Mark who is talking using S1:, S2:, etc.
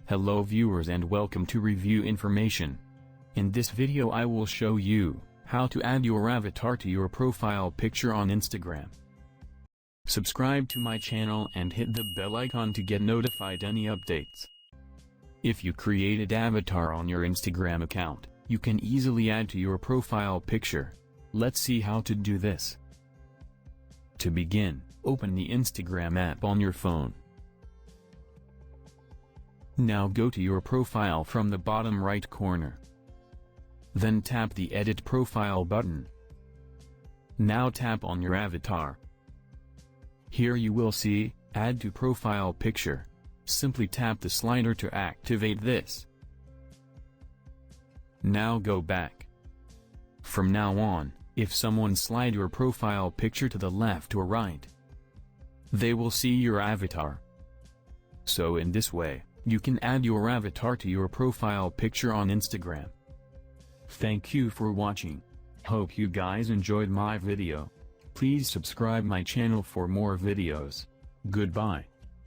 S1: Hello viewers and welcome to Review Information. In this video I will show you how to add your avatar to your profile picture on Instagram. Subscribe to my channel and hit the bell icon to get notified any updates. If you created avatar on your Instagram account, you can easily add to your profile picture. Let's see how to do this. To begin, open the Instagram app on your phone. Now go to your profile from the bottom right corner. Then tap the Edit Profile button. Now tap on your avatar. Here you will see, Add to Profile Picture. Simply tap the slider to activate this. Now go back. From now on, if someone slide your profile picture to the left or right, they will see your avatar. So in this way, you can add your avatar to your profile picture on Instagram. Thank you for watching. Hope you guys enjoyed my video. Please subscribe my channel for more videos. Goodbye.